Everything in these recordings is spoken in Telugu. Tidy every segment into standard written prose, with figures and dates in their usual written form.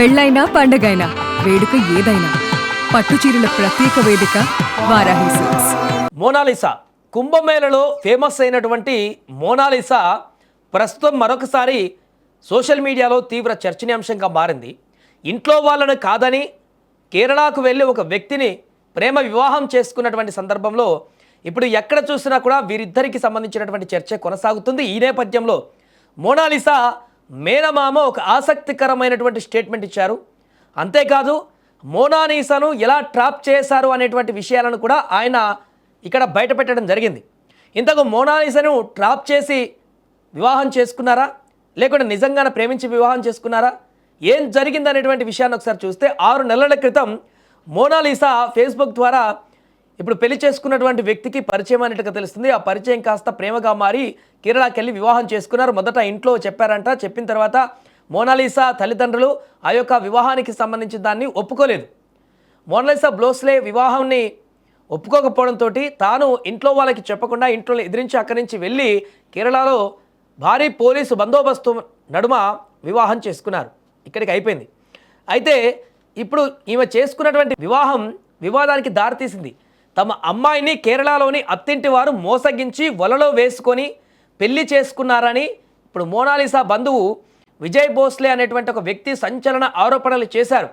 పెళ్ళైనా పండగైనా వేడుక ఏదైనా పట్టుచీరల ప్రత్యేక వేదిక వారాహి సిల్క్స్. మోనాలిసా కుంభమేళలో ఫేమస్ అయినటువంటి మోనాలిసా ప్రస్తుతం మరొకసారి సోషల్ మీడియాలో తీవ్ర చర్చనీయాంశంగా మారింది. ఇంట్లో వాళ్ళను కాదని కేరళకు వెళ్ళి ఒక వ్యక్తిని ప్రేమ వివాహం చేసుకున్నటువంటి సందర్భంలో ఇప్పుడు ఎక్కడ చూసినా కూడా వీరిద్దరికి సంబంధించినటువంటి చర్చ కొనసాగుతుంది. ఈ నేపథ్యంలో మోనాలిసా మేనమామ ఒక ఆసక్తికరమైనటువంటి స్టేట్మెంట్ ఇచ్చారు. అంతేకాదు మోనాలిసాను ఎలా ట్రాప్ చేశారు అనేటువంటి విషయాలను కూడా ఆయన ఇక్కడ బయటపెట్టడం జరిగింది. ఇంతకు మోనాలిసాను ట్రాప్ చేసి వివాహం చేసుకున్నారా, లేకుంటే నిజంగానే ప్రేమించి వివాహం చేసుకున్నారా, ఏం జరిగింది అనేటువంటి విషయాన్ని ఒకసారి చూస్తే 6 నెలల క్రితం మోనాలిసా ఫేస్బుక్ ద్వారా ఇప్పుడు పెళ్లి చేసుకున్నటువంటి వ్యక్తికి పరిచయం అనేట్టుగా తెలుస్తుంది. ఆ పరిచయం కాస్త ప్రేమగా మారి కేరళకి వెళ్ళి వివాహం చేసుకున్నారు. మొదట ఇంట్లో చెప్పారంట. చెప్పిన తర్వాత మోనాలిసా తల్లిదండ్రులు ఆ యొక్క వివాహానికి సంబంధించిన దాన్ని ఒప్పుకోలేదు. మోనాలిసా బ్లోస్లే వివాహాన్ని ఒప్పుకోకపోవడంతో తాను ఇంట్లో వాళ్ళకి చెప్పకుండా ఇంట్లో ఎదిరించి అక్కడి నుంచి వెళ్ళి కేరళలో భారీ పోలీసు బందోబస్తు నడుమ వివాహం చేసుకున్నారు. ఇక్కడికి అయిపోయింది. అయితే ఇప్పుడు ఈమె చేసుకున్నటువంటి వివాహం వివాదానికి దారితీసింది. తమ అమ్మాయిని కేరళలోని అత్తింటి వారు మోసగించి వలలో వేసుకొని పెళ్లి చేసుకున్నారని ఇప్పుడు మోనాలిసా బంధువు విజయ్ భోస్లే అనేటువంటి ఒక వ్యక్తి సంచలన ఆరోపణలు చేశారు.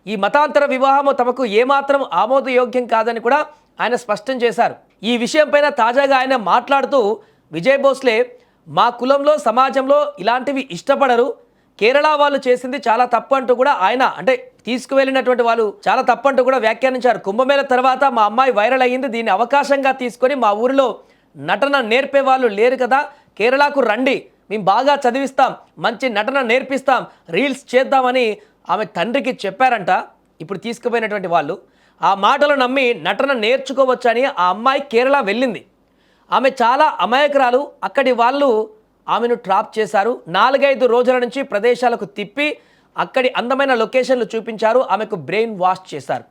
ఈ మతాంతర వివాహము తమకు ఏమాత్రం ఆమోదయోగ్యం కాదని కూడా ఆయన స్పష్టం చేశారు. ఈ విషయంపైన తాజాగా ఆయన మాట్లాడుతూ విజయ్ భోస్లే మా కులంలో సమాజంలో ఇలాంటివి ఇష్టపడరు, కేరళ వాళ్ళు చేసింది చాలా తప్పు అంటూ కూడా ఆయన అంటే తీసుకువెళ్ళినటువంటి వాళ్ళు చాలా తప్పు అంటూ కూడా వ్యాఖ్యానించారు. కుంభమేళ తర్వాత మా అమ్మాయి వైరల్ అయ్యింది, దీన్ని అవకాశంగా తీసుకొని మా ఊరిలో నటన నేర్పే వాళ్ళు లేరు కదా, కేరళకు రండి, మేము బాగా చదివిస్తాం, మంచి నటన నేర్పిస్తాం, రీల్స్ చేద్దామని ఆమె తండ్రికి చెప్పారంట. ఇప్పుడు తీసుకుపోయినటువంటి వాళ్ళు ఆ మాటలు నమ్మి నటన నేర్చుకోవచ్చని ఆ అమ్మాయి కేరళ వెళ్ళింది. ఆమె చాలా అమాయకురాలు. అక్కడి వాళ్ళు ఆమెను ట్రాప్ చేశారు. 4-5 రోజుల నుంచి ప్రదేశాలకు తిప్పి అక్కడి అందమైన లొకేషన్లు చూపించారు. ఆమెకు బ్రెయిన్ వాష్ చేశారు.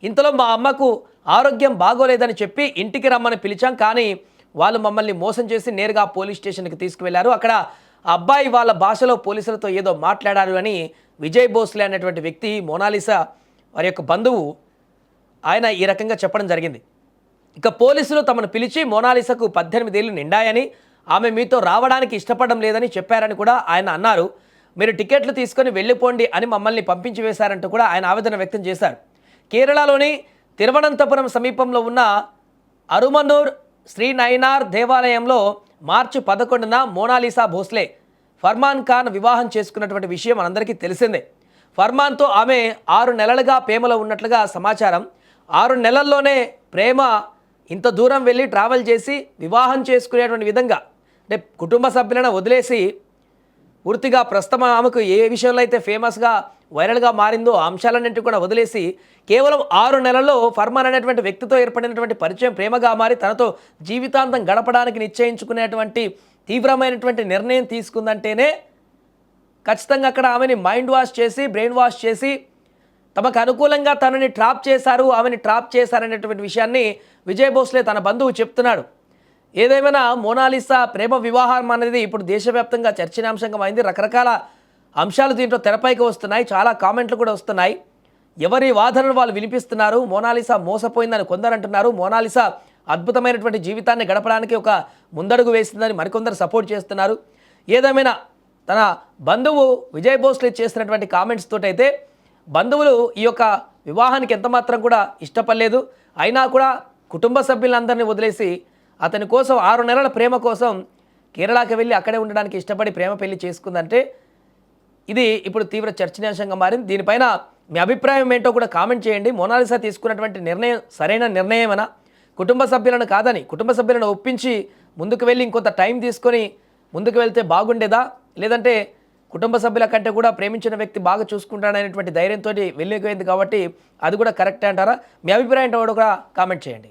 ఇంతలో మా అమ్మకు ఆరోగ్యం బాగోలేదని చెప్పి ఇంటికి రమ్మని పిలిచాం, కానీ వాళ్ళు మమ్మల్ని మోసం చేసి నేరుగా పోలీస్ స్టేషన్కి తీసుకువెళ్లారు. అక్కడ అబ్బాయి వాళ్ళ భాషలో పోలీసులతో ఏదో మాట్లాడారు అని విజయ్ భోస్లే అనేటువంటి వ్యక్తి మోనాలిసా వారి యొక్క బంధువు ఆయన ఈ రకంగా చెప్పడం జరిగింది. ఇక పోలీసులు తమను పిలిచి మోనాలిసాకు 18 ఏళ్ళు నిండాయని, ఆమె మీతో రావడానికి ఇష్టపడడం లేదని చెప్పారని కూడా ఆయన అన్నారు. మీరు టికెట్లు తీసుకొని వెళ్ళిపోండి అని మమ్మల్ని పంపించి వేశారంటూ కూడా ఆయన ఆవేదన వ్యక్తం చేశారు. కేరళలోని తిరువనంతపురం సమీపంలో ఉన్న అరుమనూర్ శ్రీ నయనార్ దేవాలయంలో మార్చి 11న మోనాలిసా భోస్లే ఫర్మాన్ ఖాన్ వివాహం చేసుకున్నటువంటి విషయం మనందరికీ తెలిసిందే. ఫర్మాన్తో ఆమె 6 నెలలుగా ప్రేమలో ఉన్నట్లుగా సమాచారం. 6 నెలల్లోనే ప్రేమ ఇంత దూరం వెళ్ళి ట్రావెల్ చేసి వివాహం చేసుకునేటువంటి విధంగా అంటే కుటుంబ సభ్యులను వదిలేసి పూర్తిగా ప్రస్తుతం ఆమెకు ఏ విషయంలో అయితే ఫేమస్గా వైరల్గా మారిందో ఆ అంశాలన్నింటినీ కూడా వదిలేసి కేవలం 6 నెలల్లో ఫర్మాన్ అనేటువంటి వ్యక్తితో ఏర్పడినటువంటి పరిచయం ప్రేమగా మారి తనతో జీవితాంతం గడపడానికి నిశ్చయించుకునేటువంటి తీవ్రమైనటువంటి నిర్ణయం తీసుకుందంటేనే ఖచ్చితంగా అక్కడ ఆమెని మైండ్ వాష్ చేసి బ్రెయిన్ వాష్ చేసి తమకు అనుకూలంగా తనని ట్రాప్ చేశారు, ఆమెని ట్రాప్ చేశారనేటువంటి విషయాన్ని విజయ్ భోస్లే తన బంధువు చెప్తున్నాడు. ఏదేమైనా మోనాలిసా ప్రేమ వివాహం అనేది ఇప్పుడు దేశవ్యాప్తంగా చర్చనీయాంశంగా అయింది. రకరకాల అంశాలు దీంట్లో తెరపైకి వస్తున్నాయి. చాలా కామెంట్లు కూడా వస్తున్నాయి. ఎవరి వాదనలు వాళ్ళు వినిపిస్తున్నారు. మోనాలిసా మోసపోయిందని కొందరు అంటున్నారు. మోనాలిసా అద్భుతమైనటువంటి జీవితాన్ని గడపడానికి ఒక ముందడుగు వేసిందని మరికొందరు సపోర్ట్ చేస్తున్నారు. ఏదేమైనా తన బంధువు విజయ్ భోస్లే చేసినటువంటి కామెంట్స్ తోటైతే బంధువులు ఈ యొక్క వివాహానికి ఎంతమాత్రం కూడా ఇష్టపడలేదు. అయినా కూడా కుటుంబ సభ్యులందరినీ వదిలేసి అతని కోసం 6 నెలల ప్రేమ కోసం కేరళకి వెళ్ళి అక్కడే ఉండడానికి ఇష్టపడి ప్రేమ పెళ్లి చేసుకుందంటే ఇది ఇప్పుడు తీవ్ర చర్చనీయాంశంగా మారింది. దీనిపైన మీ అభిప్రాయం ఏంటో కూడా కామెంట్ చేయండి. మోనాలిసా తీసుకున్నటువంటి నిర్ణయం సరైన నిర్ణయమేనా? కుటుంబ సభ్యులను కాదని కుటుంబ సభ్యులను ఒప్పించి ముందుకు వెళ్ళి ఇంకొంత టైం తీసుకొని ముందుకు వెళ్తే బాగుండేదా, లేదంటే కుటుంబ సభ్యుల కంటే కూడా ప్రేమించిన వ్యక్తి బాగా చూసుకుంటాడనేటువంటి ధైర్యంతో వెళ్ళిపోయింది కాబట్టి అది కూడా కరెక్టే అంటారా? మీ అభిప్రాయం ఏంటో కూడా కామెంట్ చేయండి.